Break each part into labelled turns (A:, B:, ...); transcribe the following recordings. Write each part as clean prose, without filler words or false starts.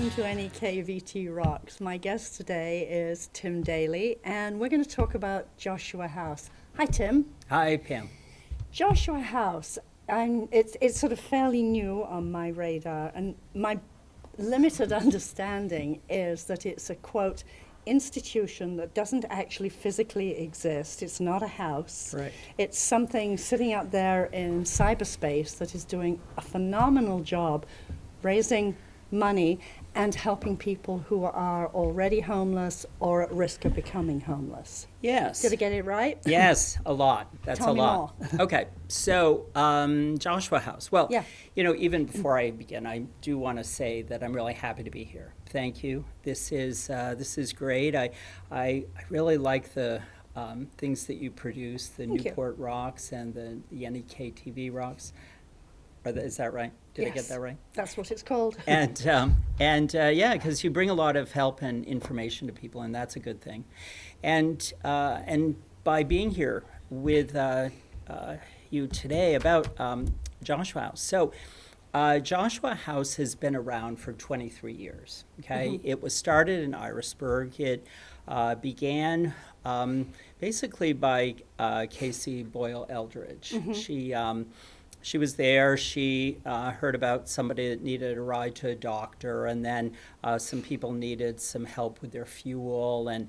A: Welcome to NEK VT Rocks. My guest today is Tim Daley, and we're going to talk about Joshua House. Hi, Tim.
B: Hi, Pam.
A: Joshua House, and it's sort of fairly new on my radar, and my limited understanding is that it's a, quote, institution that doesn't actually physically exist. It's not a house.
B: Right.
A: It's something sitting out there in cyberspace that is doing a phenomenal job raising money and helping people who are already homeless or at risk of becoming homeless.
B: Yes.
A: Did I get it right?
B: Yes, a lot. That's
A: Tell
B: a
A: me
B: lot. Okay, so Joshua House. Well,
A: Yeah.
B: you know, even before I begin, I do want to say that I'm really happy to be here. Thank you. This is great. I really like the things that you produce, the
A: Thank you.
B: Newport Rocks and the NEK-TV Rocks. Is that right? Did I get
A: Yes.
B: that right?
A: That's what it's called.
B: And yeah, because you bring a lot of help and information to people, and that's a good thing. And by being here with you today about Joshua House. So Joshua House has been around for 23 years. Okay, It was started in Irisburg. It began basically by Casey Boyle Eldridge. She was there. She heard about somebody that needed a ride to a doctor, and then some people needed some help with their fuel, and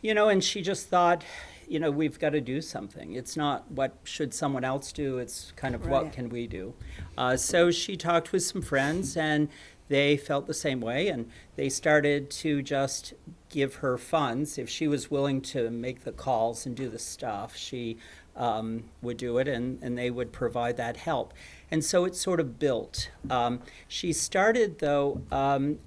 B: you know, and she just thought, you know, we've got to do something. It's not what should someone else do. It's kind of what can we do. So she talked with some friends, and they felt the same way, and they started to just give her funds. If she was willing to make the calls and do the stuff, she would do it, and they would provide that help. And so it sort of built. She started, though,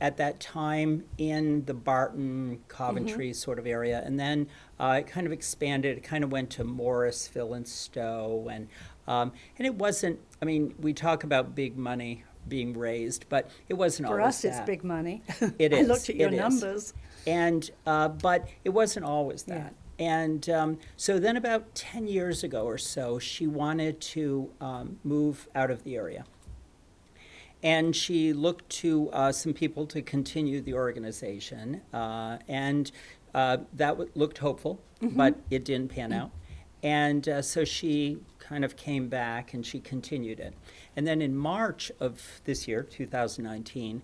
B: at that time in the Barton, Coventry sort of area, and then it kind of expanded. It kind of went to Morrisville and Stowe, and it wasn't, I mean, we talk about big money being raised, but it wasn't
A: For
B: always
A: us,
B: that.
A: it's big money.
B: It is.
A: I looked at your
B: it is.
A: numbers.
B: And but it wasn't always that.
A: Yeah.
B: And so then about 10 years ago or so, she wanted to move out of the area. And she looked to some people to continue the organization. And that looked hopeful, but it didn't pan out. And so she kind of came back and she continued it. And then in March of this year, 2019,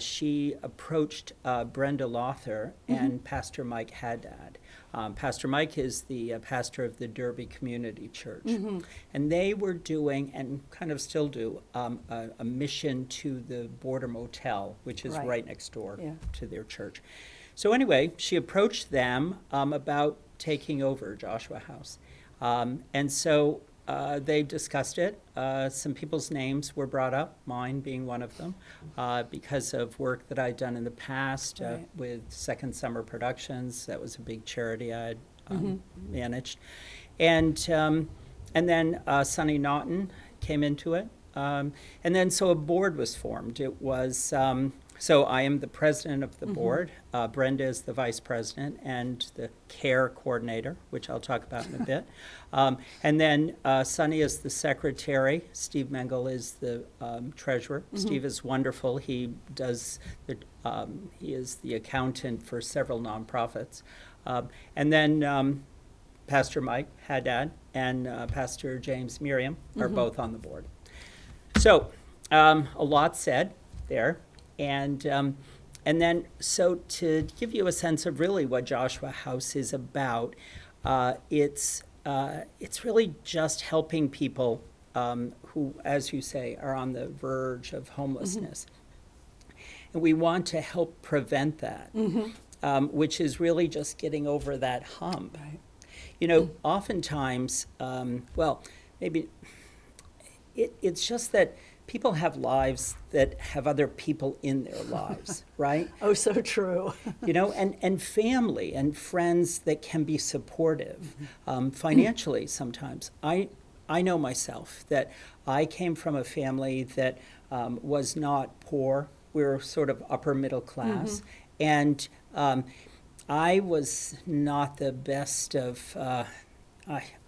B: she approached Brenda Lothar and Pastor Mike Haddad. Pastor Mike is the pastor of the Derby Community Church. And they were doing, and kind of still do, a mission to the Border Motel, which is right next door to their church. So anyway, she approached them about taking over Joshua House. And so they discussed it. Some people's names were brought up, mine being one of them, because of work that I'd done in the past with Second Summer Productions. That was a big charity I had managed. And then Sonny Naughton came into it. And then so a board was formed. It was... So I am the president of the board. Brenda is the vice president and the care coordinator, which I'll talk about in a bit. And then Sonny is the secretary. Steve Mengel is the treasurer. Steve is wonderful. He does he is the accountant for several nonprofits. And then Pastor Mike Haddad and Pastor James Miriam are both on the board. So a lot said there. And then, so to give you a sense of really what Joshua House is about, it's really just helping people who, as you say, are on the verge of homelessness. And we want to help prevent that, which is really just getting over that hump. You know, oftentimes, well, maybe it's just that people have lives that have other people in their lives, right?
A: Oh, so true.
B: You know, and family and friends that can be supportive financially sometimes. I know myself that I came from a family that was not poor. We were sort of upper middle class. And I was not the best of...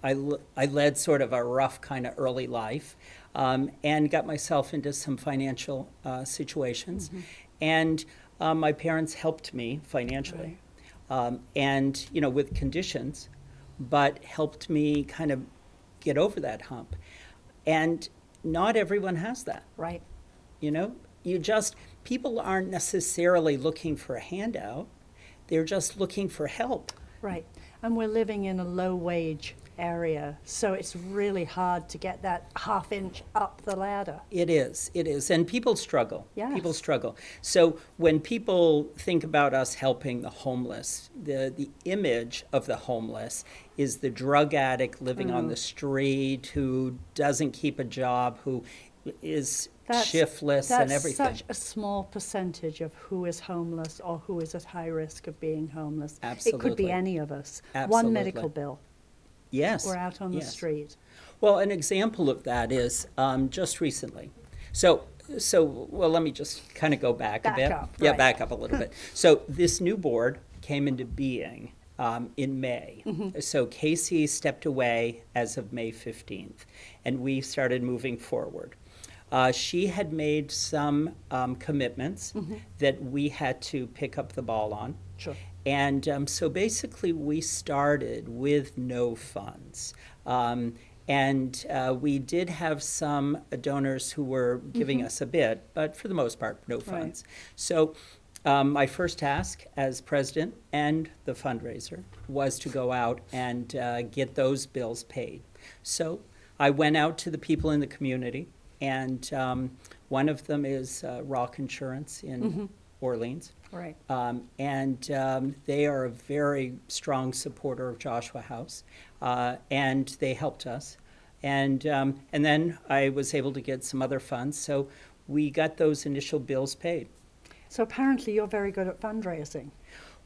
B: I led sort of a rough kind of early life. and got myself into some financial situations. And my parents helped me financially, and, you know, with conditions, but helped me kind of get over that hump. And not everyone has that.
A: Right.
B: You know, people aren't necessarily looking for a handout. They're just looking for help.
A: Right. And we're living in a low-wage area, so it's really hard to get that half inch up the ladder.
B: It is. And people struggle.
A: Yes.
B: People struggle. So when people think about us helping the homeless, the image of the homeless is the drug addict living on the street who doesn't keep a job, who is shiftless and everything.
A: That's such a small percentage of who is homeless or who is at high risk of being homeless.
B: Absolutely.
A: It could be any of us.
B: Absolutely.
A: One medical bill.
B: Yes.
A: We're out on the street.
B: Well, an example of that is just recently. So let me just kind of go back a bit. Yeah,
A: right.
B: back up a little bit. So this new board came into being in May. So Casey stepped away as of May 15th, and we started moving forward. She had made some commitments that we had to pick up the ball on.
A: Sure.
B: And so basically we started with no funds. And we did have some donors who were giving us a bit, but for the most part, no funds.
A: Right.
B: So my first task as president and the fundraiser was to go out and get those bills paid. So I went out to the people in the community, and one of them is Rock Insurance in Orleans.
A: Right.
B: And they are a very strong supporter of Joshua House, and they helped us. And then I was able to get some other funds, so we got those initial bills paid.
A: So apparently you're very good at fundraising.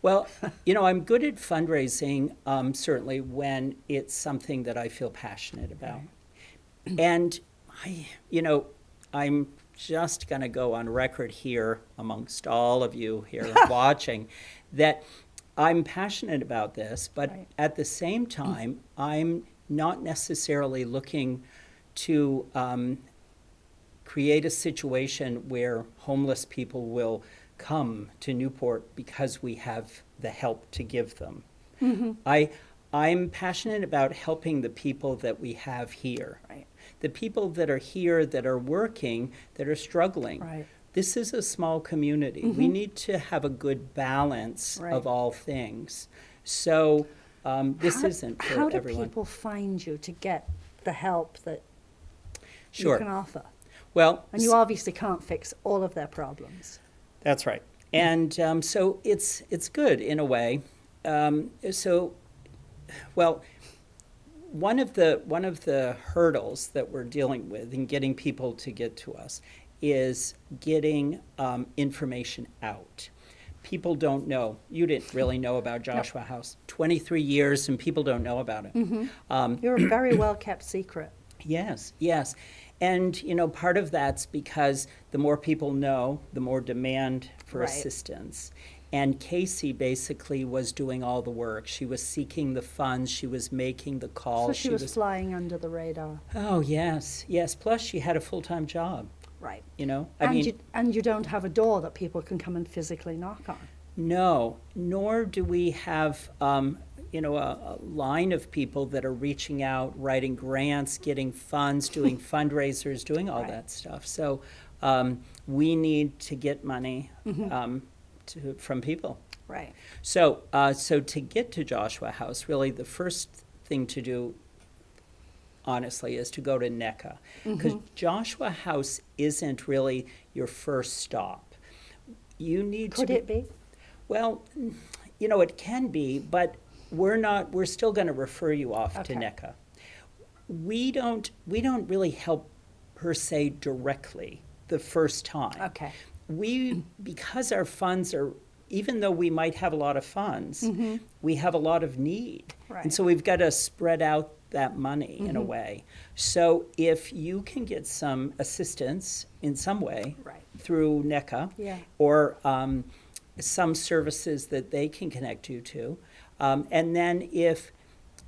B: Well, you know, I'm good at fundraising, certainly when it's something that I feel passionate about. And I'm just going to go on record here amongst all of you here watching that I'm passionate about this, but at the same time, I'm not necessarily looking to create a situation where homeless people will come to Newport because we have the help to give them. I'm passionate about helping the people that we have here.
A: Right.
B: The people that are here, that are working, that are struggling.
A: Right.
B: This is a small community. We need to have a good balance of all things. So this isn't for everyone.
A: How do people find you to get the help that
B: Sure.
A: you can offer?
B: Well,
A: And you obviously can't fix all of their problems.
B: that's right. And so it's good in a way. One of the hurdles that we're dealing with in getting people to get to us is getting information out. People don't know. You didn't really know about Joshua House. 23 years and people don't know about it.
A: You're a very well-kept secret.
B: Yes. And, you know, part of that's because the more people know, the more demand for assistance. And Casey basically was doing all the work. She was seeking the funds. She was making the calls.
A: So she was flying under the radar.
B: Oh, yes. Plus, she had a full-time job.
A: Right.
B: You know,
A: And you don't have a door that people can come and physically knock on.
B: No, nor do we have, a line of people that are reaching out, writing grants, getting funds, doing fundraisers, doing all that stuff. So we need to get money from people.
A: Right.
B: So to get to Joshua House, really the first thing to do, honestly, is to go to NEK, because Joshua House isn't really your first stop. You need
A: Could it be?
B: Well, you know, it can be, but we're still going to refer you off to NEK. We don't really help per se directly the first time.
A: Okay.
B: Because our funds are, even though we might have a lot of funds, we have a lot of need.
A: Right.
B: And so we've got to spread out that money in a way. So if you can get some assistance in some way through NEK or some services that they can connect you to, and then if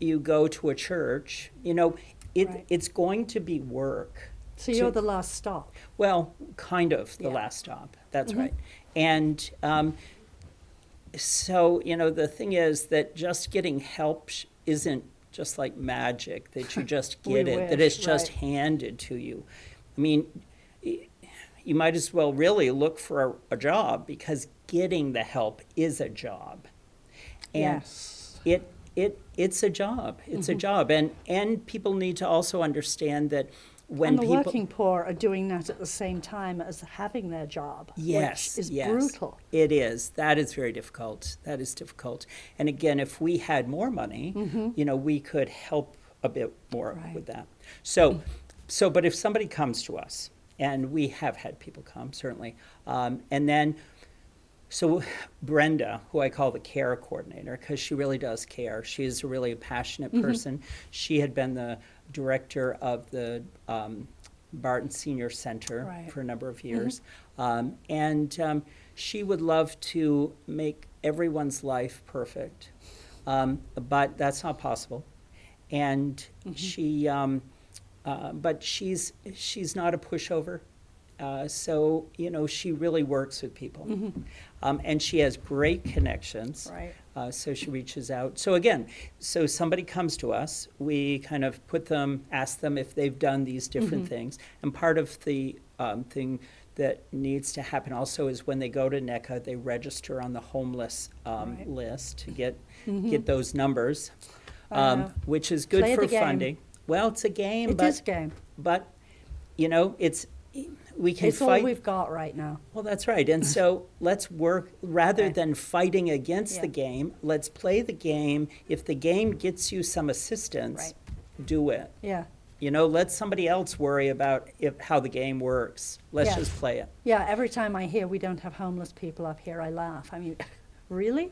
B: you go to a church, you know, it's going to be work.
A: So you're the last stop.
B: Well, kind of the
A: Yeah.
B: last stop. That's right. And so, the thing is that just getting help isn't just like magic, that you just get it, that it's just handed to you. I mean, you might as well really look for a job, because getting the help is a job. And
A: Yes.
B: it's a job. It's a job. And people need to also understand that when
A: And the
B: people...
A: working poor are doing that at the same time as having their job,
B: Yes,
A: which is
B: yes.
A: brutal.
B: It is. That is very difficult. That is difficult. And again, if we had more money, we could help a bit more with that. So, but if somebody comes to us, and we have had people come, certainly, and then, so Brenda, who I call the care coordinator, because she really does care. She is a really passionate person. She had been the director of the Barton Senior Center for a number of years. And she would love to make everyone's life perfect, but that's not possible. And she, but she's not a pushover. So, she really works with people. And she has great connections.
A: Right.
B: So she reaches out. So again, so somebody comes to us, we kind of ask them if they've done these different things. And part of the thing that needs to happen also is when they go to NECA, they register on the homeless list to get those numbers, which is good for funding. Well, it's a game.
A: It is a game.
B: But, we can
A: It's
B: fight.
A: all we've got right now.
B: Well, that's right. And so let's work, rather than fighting against the game, let's play the game. If the game gets you some assistance, do it.
A: Yeah.
B: Let somebody else worry about how the game works. Let's just play it.
A: Yeah, every time I hear we don't have homeless people up here, I laugh. I mean, really?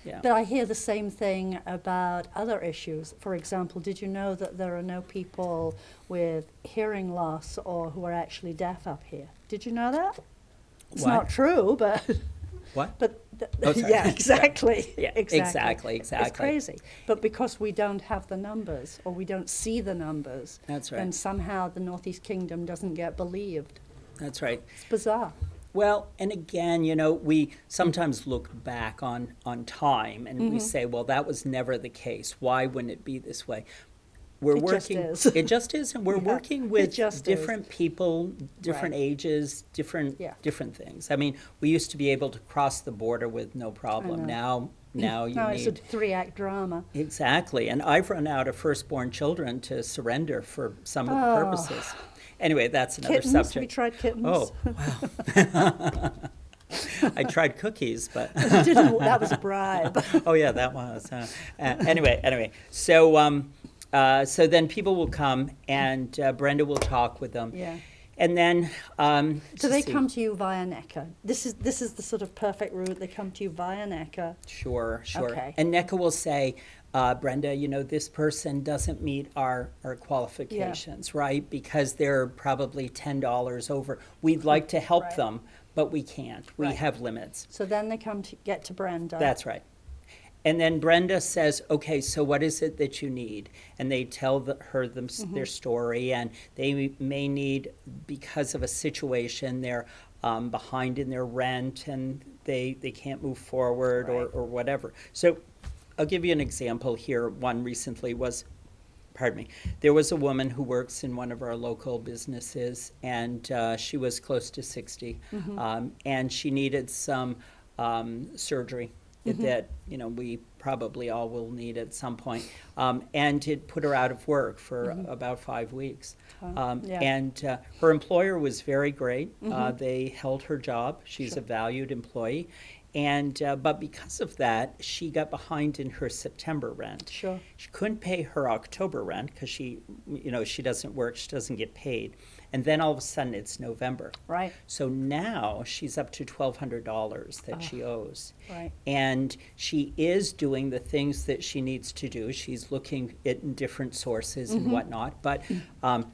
B: Yeah.
A: But I hear the same thing about other issues. For example, did you know that there are no people with hearing loss or who are actually deaf up here? Did you know that? It's
B: What?
A: not true, but...
B: What?
A: But
B: Oh, sorry.
A: yeah, exactly.
B: Yeah,
A: exactly.
B: exactly.
A: It's crazy. But because we don't have the numbers, or we don't see the numbers,
B: That's right.
A: then somehow the Northeast Kingdom doesn't get believed.
B: That's right.
A: It's bizarre.
B: Well, and again, we sometimes look back on time and we say, well, that was never the case. Why wouldn't it be this way? We're
A: It just
B: working.
A: is.
B: It just is, and we're working with
A: just
B: different people, different ages, different things. I mean, we used to be able to cross the border with no problem. Now you
A: No, it's a
B: need
A: 3-act drama.
B: exactly. And I've run out of firstborn children to surrender for some of the purposes. Anyway, that's another
A: Kittens?
B: subject.
A: Have you tried kittens?
B: Oh, wow. I tried cookies, but
A: That was a bribe.
B: oh yeah, that was. Anyway, so then people will come and Brenda will talk with them.
A: Yeah.
B: And then
A: So they come to you via NECA. This is the sort of perfect route. They come to you via NECA.
B: Sure.
A: Okay.
B: And NECA will say, Brenda, this person doesn't meet our qualifications, right? Because they're probably $10 over. We'd like to help them, but we can't. We have limits.
A: So then they come to get to Brenda.
B: That's right. And then Brenda says, okay, so what is it that you need? And they tell her their story, and they may need, because of a situation, they're behind in their rent and they can't move forward or whatever. So I'll give you an example here. One recently was, there was a woman who works in one of our local businesses, and she was close to 60, and she needed some surgery that we probably all will need at some point, and it put her out of work for about 5 weeks. And her employer was very great. They held her job. She's a valued employee. And but because of that, she got behind in her September rent.
A: Sure.
B: She couldn't pay her October rent because she doesn't work, she doesn't get paid. And then all of a sudden it's November.
A: Right.
B: So now she's up to $1,200 that she owes.
A: Right.
B: And she is doing the things that she needs to do. She's looking at different sources and whatnot. But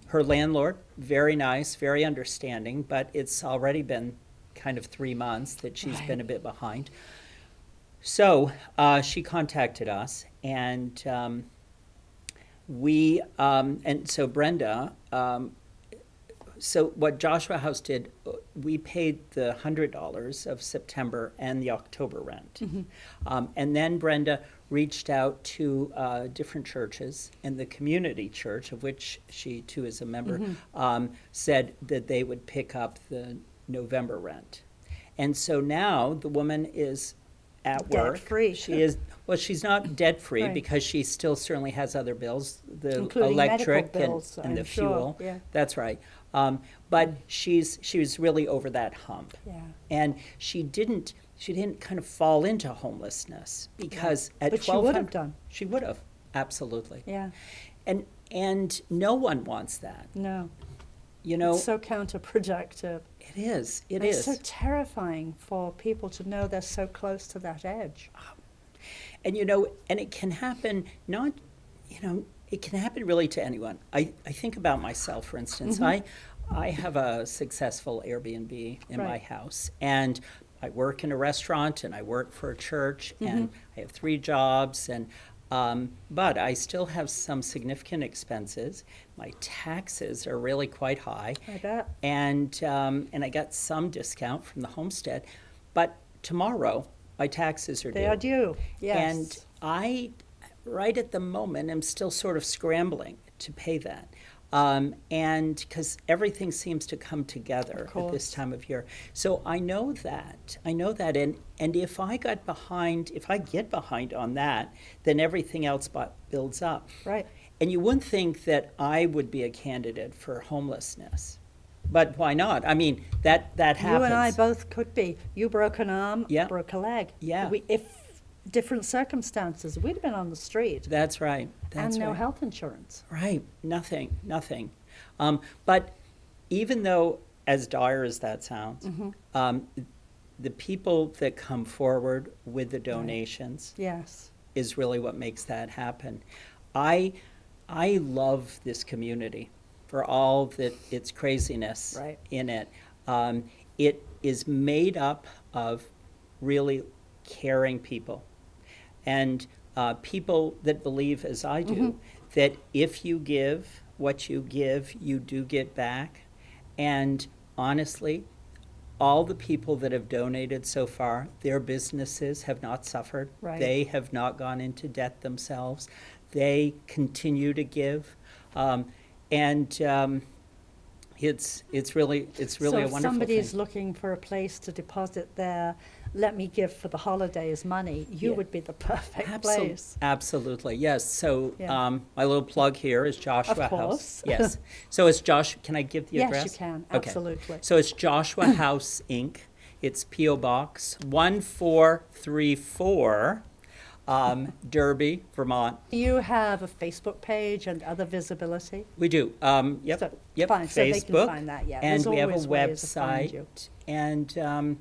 B: her landlord, very nice, very understanding, but it's already been kind of 3 months that she's been a bit behind. So she contacted us, and so Brenda So what Joshua House did, we paid the $100 of September and the October rent. And then Brenda reached out to different churches, and the community church, of which she too is a member, said that they would pick up the November rent. And so now the woman is at work.
A: Debt-free.
B: She is, well, she's not debt-free
A: Right.
B: because she still certainly has other bills, the
A: Including
B: electric
A: medical bills,
B: and the
A: I'm sure,
B: fuel.
A: yeah.
B: That's right. But she was really over that hump.
A: Yeah.
B: And she didn't kind of fall into homelessness because at
A: But she
B: 1200
A: would have done.
B: She would have, absolutely.
A: Yeah.
B: And no one wants that.
A: No.
B: You know,
A: It's so counterproductive.
B: it is. It
A: It's
B: is.
A: so terrifying for people to know they're so close to that edge.
B: And, you know, and it can happen not, you know, it can happen really to anyone. I think about myself, for instance. I have a successful Airbnb in my
A: Right.
B: house, and I work in a restaurant, and I work for a church, and I have 3 jobs, and but I still have some significant expenses. My taxes are really quite high.
A: I bet.
B: And I got some discount from the homestead. But tomorrow, my taxes are due.
A: They are due, yes.
B: And I, right at the moment, am still sort of scrambling to pay that. And because everything seems to come together at this time of year. So I know that. And if I get behind on that, then everything else builds up.
A: Right.
B: And you wouldn't think that I would be a candidate for homelessness. But why not? I mean, that happens.
A: You and I both could be. You broke an arm,
B: Yeah.
A: broke a leg.
B: Yeah.
A: If different circumstances, we'd have been on the street.
B: That's right. That's
A: and no
B: right.
A: health insurance.
B: Right, nothing. But even though, as dire as that sounds, the people that come forward with the donations
A: Yes.
B: is really what makes that happen. I love this community for all that its craziness
A: Right.
B: in it. It is made up of really caring people, and people that believe, as I do, that if you give what you give, you do get back. And honestly, all the people that have donated so far, their businesses have not suffered.
A: Right.
B: They have not gone into debt themselves. They continue to give. It's really a
A: So
B: wonderful
A: if somebody's
B: thing.
A: looking for a place to deposit their let me give for the holidays money, you
B: Yeah.
A: would be the perfect place.
B: Absolutely, yes. So
A: Yeah.
B: my little plug here is Joshua
A: Of
B: House.
A: course.
B: Yes. So it's Josh. Can I give the
A: Yes,
B: address?
A: you can.
B: Okay.
A: Absolutely.
B: So it's Joshua House Inc. It's P.O. Box 1434, Derby, Vermont.
A: You have a Facebook page and other visibility.
B: We do. Yep.
A: So,
B: Yep.
A: fine, so they can
B: Facebook,
A: find that, yeah.
B: And
A: There's
B: we have a
A: always ways to find you.
B: website. And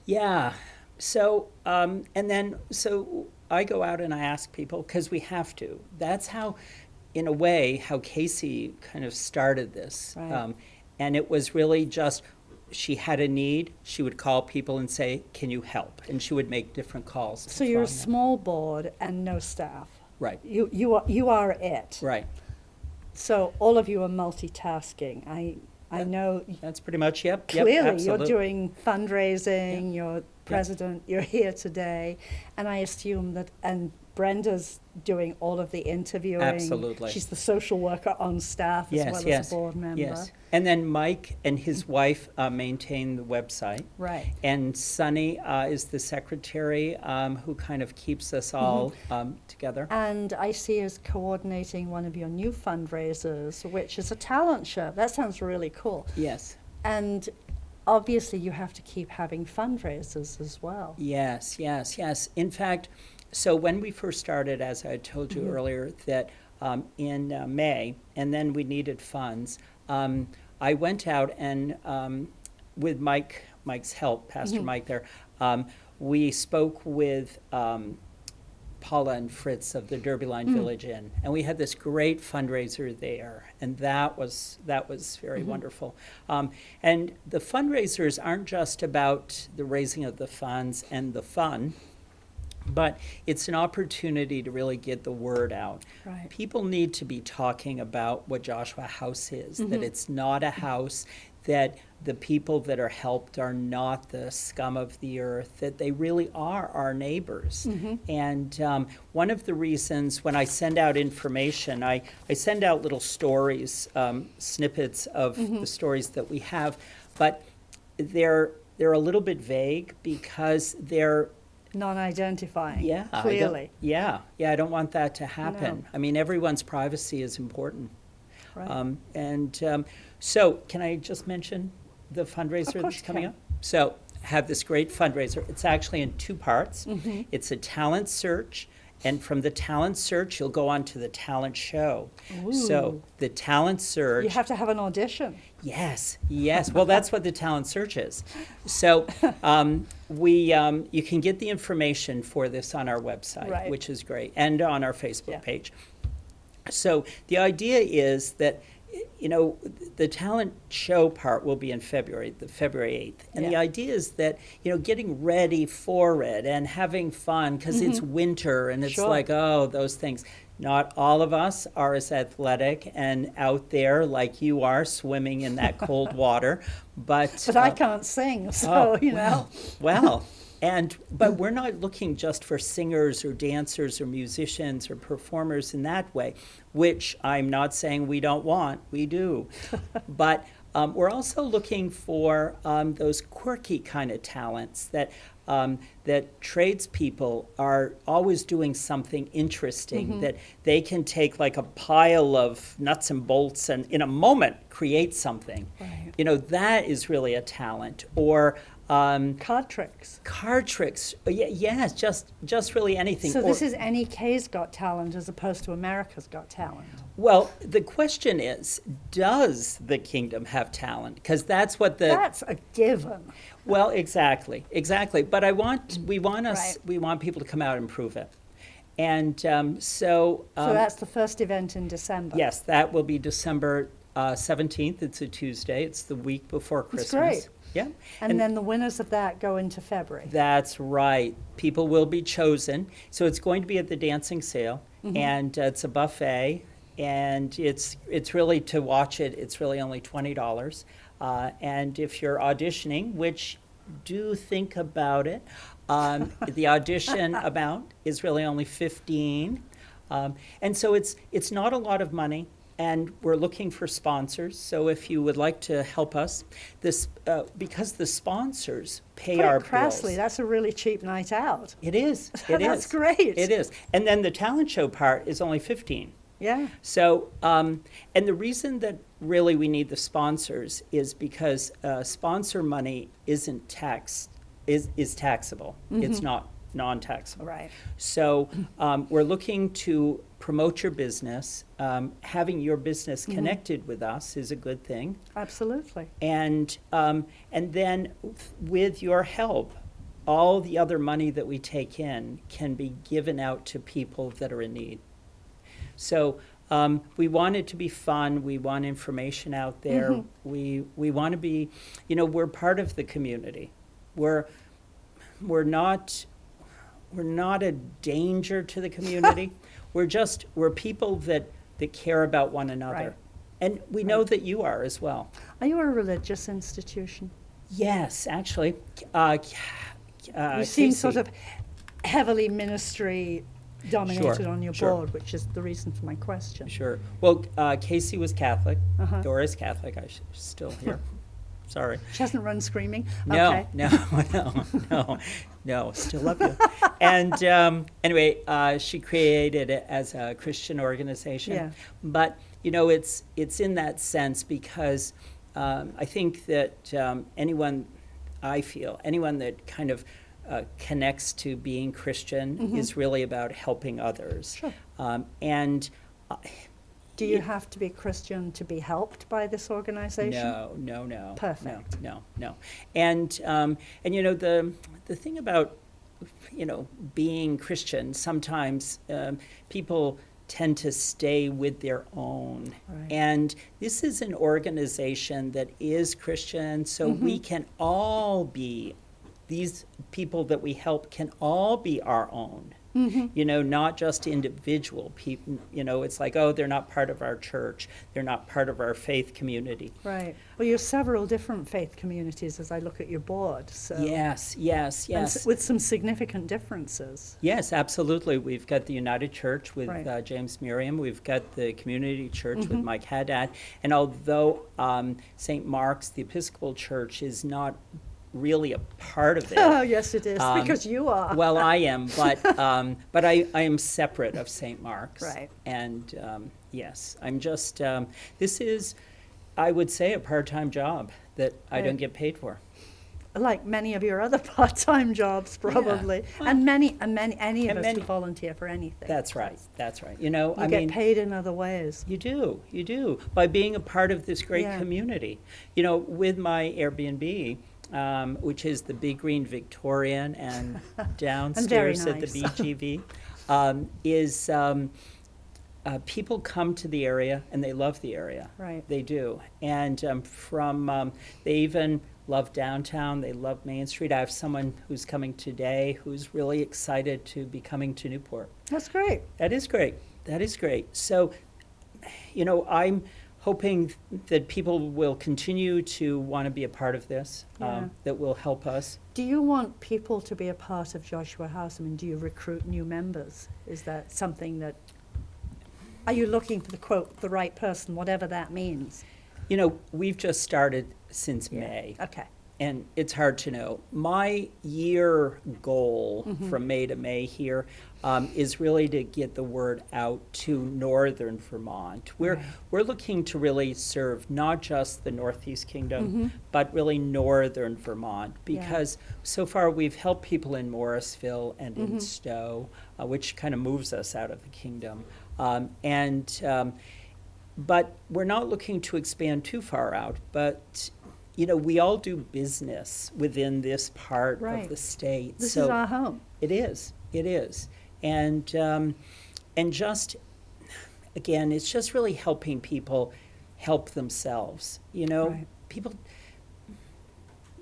B: yeah. So so I go out and I ask people because we have to. That's how, in a way, how Casey kind of started this.
A: Right.
B: And it was really just, she had a need, she would call people and say, can you help? And she would make different calls.
A: So you're a
B: from them.
A: small board and no staff.
B: Right,
A: You are it.
B: right.
A: So all of you are multitasking. I know
B: That's pretty much, yep.
A: clearly you're
B: absolutely.
A: doing fundraising, you're president, you're here today, and I assume that, and Brenda's doing all of the interviewing.
B: Absolutely.
A: She's the social worker on staff as well as a board member.
B: Yes. And then Mike and his wife maintain the website.
A: Right.
B: And Sunny is the secretary who kind of keeps us all together.
A: And I see us coordinating one of your new fundraisers, which is a talent show. That sounds really cool.
B: Yes.
A: And obviously you have to keep having fundraisers as well.
B: Yes. In fact, so when we first started, as I told you earlier, that in May, and then we needed funds, I went out and with Mike's help, Pastor Mike there, we spoke with Paula and Fritz of the Derby Line Village Inn, and we had this great fundraiser there, and that was very wonderful. And the fundraisers aren't just about the raising of the funds and the fun. But it's an opportunity to really get the word out.
A: Right.
B: People need to be talking about what Joshua House is, that
A: Mm-hmm.
B: it's not a house, that the people that are helped are not the scum of the earth, that they really are our neighbors.
A: Mm-hmm.
B: And one of the reasons when I send out information, I send out little stories, snippets of
A: Mm-hmm.
B: the stories that we have, but they're a little bit vague because they're
A: Non-identifying,
B: yeah,
A: clearly.
B: I don't want that to happen.
A: No.
B: I mean, everyone's privacy is important.
A: Right.
B: So, can I just mention the fundraiser
A: Of course
B: that's
A: you
B: coming
A: can.
B: up? So, have this great fundraiser. It's actually in two parts.
A: Mm-hmm.
B: It's a talent search, and from the talent search, you'll go on to the talent show. So,
A: Ooh.
B: the talent search.
A: You have to have an audition.
B: Yes, yes. Well, that's what the talent search is. So you can get the information for this on our website,
A: Right.
B: which is great, and on our Facebook
A: Yeah.
B: page. So the idea is that, the talent show part will be in February, the February 8th. And the
A: Yeah.
B: idea is that, getting ready for it and having fun because it's winter and it's
A: Sure.
B: like, oh, those things. Not all of us are as athletic and out there like you are swimming in that cold water, but
A: But I can't sing, so,
B: but we're not looking just for singers or dancers or musicians or performers in that way, which I'm not saying we don't want, we do. But we're also looking for those quirky kind of talents that tradespeople are always doing something interesting, that they can take like a pile of nuts and bolts and in a moment create something.
A: Right.
B: That is really a talent. Or
A: Card tricks.
B: card tricks. Yes, just really anything.
A: So
B: Or-
A: this is NEK's Got Talent as opposed to America's Got Talent.
B: Well, the question is, does the kingdom have talent? Because that's what
A: That's a given.
B: Well, exactly. But we want
A: Right.
B: people to come out and prove it. And so
A: that's the first event in December.
B: yes, that will be December 17th. It's a Tuesday. It's the week before Christmas.
A: That's great.
B: Yeah.
A: And then the winners of that go into February.
B: That's right. People will be chosen. So it's going to be at the dancing sale, and it's a buffet, and it's really, to watch it, it's really only $20. And if you're auditioning, which do think about it, the audition amount is really only $15. And so it's not a lot of money. And we're looking for sponsors. So if you would like to help us, because the sponsors pay
A: Put
B: our
A: it crassly,
B: bills.
A: that's a really cheap night out.
B: It is. It
A: That's
B: is.
A: great.
B: It is. And then the talent show part is only $15.
A: Yeah.
B: So, and the reason that really we need the sponsors is because sponsor money isn't taxed, is taxable. It's not non-taxable.
A: Right.
B: So we're looking to promote your business. Having your business connected with us is a good thing.
A: Absolutely.
B: And then with your help, all the other money that we take in can be given out to people that are in need. So we want it to be fun. We want information out there. We want to be, we're part of the community. We're not a danger to the community. We're people that care about one another.
A: Right.
B: And we know that you are as well.
A: Are you a religious institution?
B: Yes, actually.
A: You seem sort of heavily ministry dominated
B: Sure,
A: on your
B: sure.
A: board, which is the reason for my question.
B: Sure. Well, Casey was Catholic.
A: Uh-huh.
B: Dora's Catholic. I'm still here. Sorry.
A: She hasn't run screaming?
B: No,
A: Okay.
B: no, still love you. And anyway, she created it as a Christian organization.
A: Yeah.
B: But, it's in that sense because I think that anyone that kind of connects to being Christian is really about helping others.
A: Sure.
B: And
A: Do you have to be Christian to be helped by this organization?
B: No.
A: Perfect.
B: No. And the thing about being Christian, sometimes people tend to stay with their own.
A: Right.
B: And this is an organization that is Christian, so we can all be these people that we help can all be our own.
A: Mm-hmm.
B: You know, not just individual people. You know, it's like, oh, they're not part of our church. They're not part of our faith community.
A: Right. Well, you're several different faith communities as I look at your board. So.
B: Yes, yes,
A: And
B: yes.
A: with some significant differces.
B: Yes, absolutely. We've got the United Church with
A: Right.
B: James Merriam. We've got the Community Church with
A: Mhm.
B: Mike Haddad. And although St. Mark's, the Episcopal Church, is not really a part of it.
A: Oh, yes, it is,
B: Um,
A: because you are.
B: Well, I am, but I am separate of St. Mark's.
A: Right.
B: And yes, I'm just, this is, I would say, a part-time job that I don't
A: Right.
B: get paid for.
A: Like many of your other part-time jobs, probably. And any of
B: And
A: us
B: many-
A: who volunteer for anything.
B: That's right, that's right. You know,
A: You
B: I
A: get
B: mean.
A: paid in other ways.
B: You do, by being a part of this great
A: Yeah.
B: community. You know, with my Airbnb, which is the Big Green Victorian and downstairs at the
A: nice.
B: BGV, people come to the area and they love the area.
A: Right.
B: They do. And they even love downtown, they love Main Street. I have someone who's coming today who's really excited to be coming to Newport.
A: That's great.
B: That is great. That is great. So, you know, I'm hoping that people will continue to want to be a part of this,
A: Yeah.
B: that will help us.
A: Do you want people to be a part of Joshua House? I mean, do you recruit new members? Is that something that, are you looking for the quote, the right person, whatever that means?
B: You know, we've just started since
A: Yeah.
B: May,
A: Okay.
B: and it's hard to know. My year goal
A: Mhm.
B: from May to May here is really to get the word out to northern Vermont.
A: Right.
B: We're looking to really serve not just the Northeast Kingdom,
A: Mhm.
B: but really northern Vermont,
A: Yeah.
B: because so far we've helped people in Morrisville and in
A: Mhm.
B: Stowe, which kind of moves us out of the kingdom. But we're not looking to expand too far out. But, you know, we all do business within this part
A: Right.
B: of the state.
A: This
B: so
A: is our home.
B: it is. It is. And just, again, it's just really helping people help themselves. You know,
A: Right.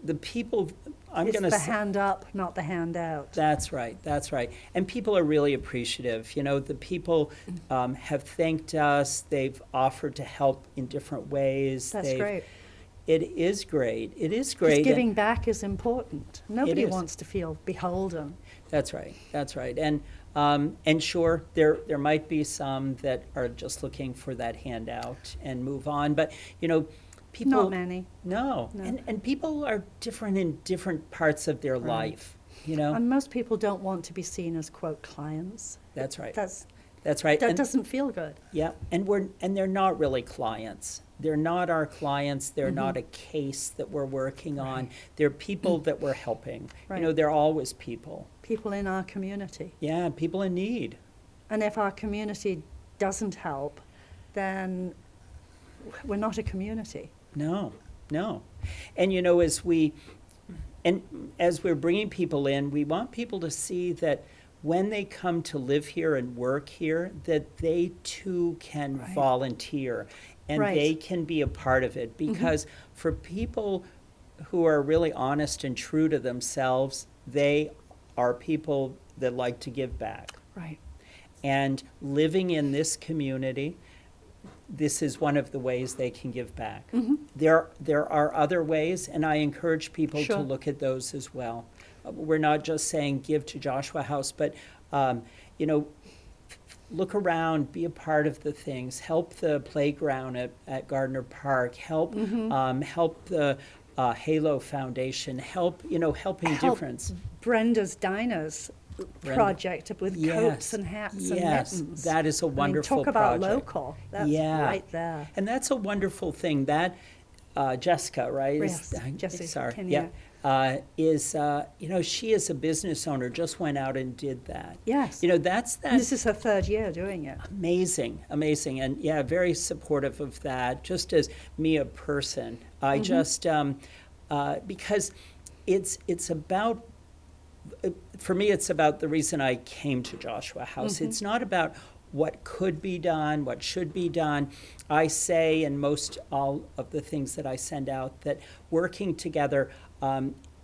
B: the people, I'm
A: It's
B: going to
A: the
B: say.
A: hand up, not the hand out.
B: That's right, that's right. And people are really appreciative. You know, the people have thanked us, they've offered to help in different ways.
A: That's great.
B: It is great, it is
A: Because
B: great. and-
A: giving back is important. Nobody
B: is.
A: wants to feel beholden.
B: That's right, that's right. And sure, there might be some that are just looking for that handout and move on, but, you know, people.
A: Not many.
B: No,
A: No.
B: and people are different in different parts of their
A: Right.
B: life, you know?
A: And most people don't want to be seen as, quote, clients.
B: That's right,
A: That's,
B: that's right.
A: that
B: And-
A: doesn't feel good.
B: Yeah, and they're not really clients. They're not our clients. They're not a case that we're working on. They're people that we're helping.
A: Right.
B: You know, they're always people.
A: People in our community.
B: Yeah, people in need.
A: And if our community doesn't help, then we're not a community.
B: No, no. And you know, as we're bringing people in, we want people to see that when they come to live here and work here, that they too can
A: Right.
B: volunteer and
A: Right.
B: they can be a part of it. Because for people who are really honest and true to themselves, they are people that like to give back.
A: Right.
B: And living in this community, this is one of the ways they can give back.
A: Mhm.
B: There are other ways, and I encourage people
A: Sure.
B: to look at those as well. We're not just saying give to Joshua House, but you know, look around, be a part of the things, help the playground at Gardner Park, help help the Halo Foundation, helping
A: Help
B: difference.
A: Brenda's Diners project with coats and hats and mittens.
B: That is a wonderful
A: Talk about
B: project.
A: local. That's
B: Yeah.
A: right there.
B: And that's a wonderful thing. That Jessica, right?
A: Yes, Jessica
B: Sorry.
A: Kenya.
B: Is you know, she is a business owner. Just went out and did that.
A: Yes.
B: You know, that's
A: And this is her third year doing it.
B: amazing, and yeah, very supportive of that. Just as me, a person, I just because it's about. For me, it's about the reason I came to Joshua House. It's not about what could be done, what should be done. I say in most all of the things that I send out that working together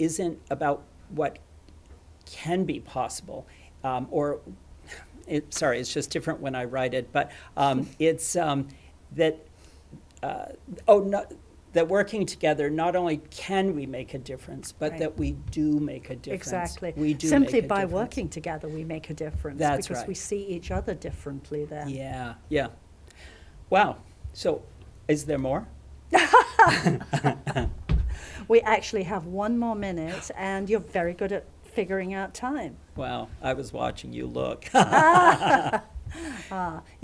B: isn't about what can be possible, it's just different when I write it, but it's that that working together, not only can we make a difference, but
A: Right.
B: that we do make a difference.
A: Exactly.
B: We do
A: Simply
B: make a
A: by
B: difference.
A: working together, we make a difference.
B: That's
A: because
B: right.
A: we see each other differently then.
B: Yeah, yeah. Wow. So, is there more?
A: We actually have one more minute, and you're very good at figuring out time.
B: Wow, I was watching you look.
A: Yeah,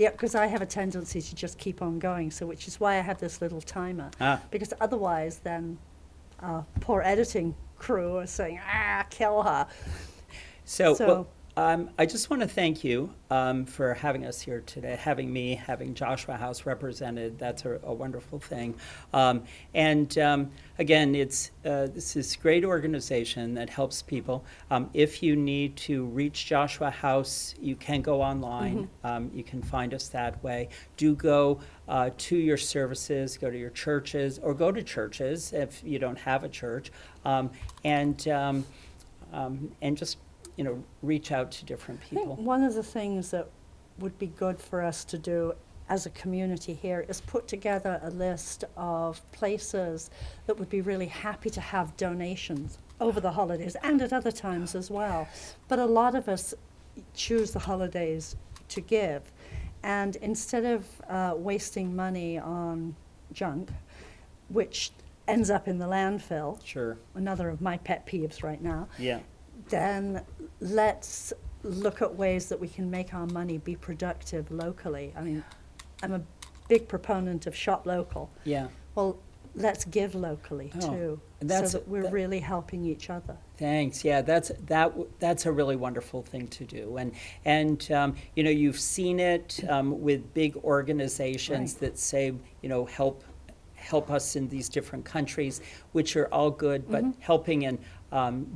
A: because I have a tendency to just keep on going, so which is why I have this little timer. Because otherwise, then poor editing crew are saying, kill her.
B: So I just want to thank you for having us here today, having Joshua House represented. That's a wonderful thing. Again, this is a great organization that helps people. If you need to reach Joshua House, you can go online. You can find us that way. Do go to your services, go to your churches, or go to churches if you don't have a church, and just reach out to different
A: I
B: people.
A: think one of the things that would be good for us to do as a community here is put together a list of places that would be really happy to have donations over the holidays and at other times as well. But a lot of us choose the holidays to give. And instead of wasting money on junk, which ends up in the landfill,
B: Sure.
A: another of my pet peeves right now,
B: Yeah.
A: then let's look at ways that we can make our money be productive locally. I mean, I'm a big proponent of shop local.
B: Yeah.
A: Well, let's give locally too, so that we're really helping each other.
B: Thanks. Yeah, that's a really wonderful thing to do, and you've seen it with big organizations
A: Right.
B: that say help us in these different countries, which are all good, but helping and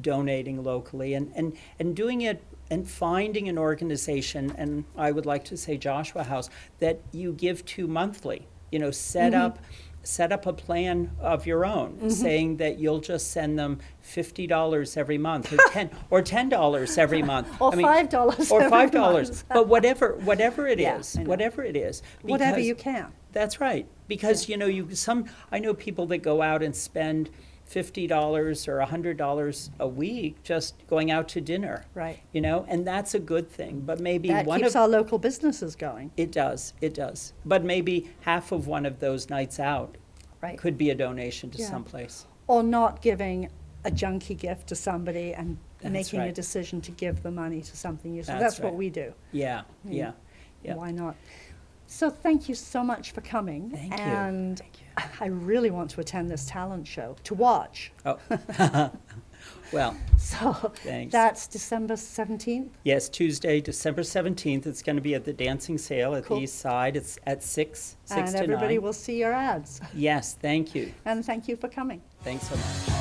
B: donating locally and doing it and finding an organization, and I would like to say Joshua House, that you give to monthly. Set up a plan of your own, saying that you'll just send them $50 every month, or $10 every month,
A: Or $5
B: or
A: every
B: $5,
A: month.
B: but whatever it
A: Yeah,
B: is,
A: I know.
B: whatever it is,
A: Whatever
B: because-
A: you can.
B: That's right, because I know people that go out and spend $50 or $100 a week just going out to dinner.
A: Right.
B: And that's a good thing. But maybe
A: That keeps our local businesses going.
B: it does. But maybe half of one of those nights out
A: Right.
B: could be a donation to
A: Yeah.
B: someplace.
A: Or not giving a junky gift to somebody and
B: That's
A: making a
B: right.
A: decision to give the money to something useful.
B: That's
A: That's what
B: right.
A: we do.
B: Yeah,
A: Mm.
B: yeah, yeah.
A: Why not? So thank you so much for coming.
B: Thank you.
A: And
B: Thank you.
A: I really want to attend this talent show, to watch.
B: Oh, well,
A: So
B: Thanks.
A: that's December 17th.
B: yes, Tuesday, December 17th. It's going to be at the Dancing Sale at
A: Cool.
B: the East Side. It's at 6
A: And
B: to
A: everybody
B: 9.
A: will see your ads.
B: Yes, thank you.
A: And thank you for coming.
B: Thanks so much.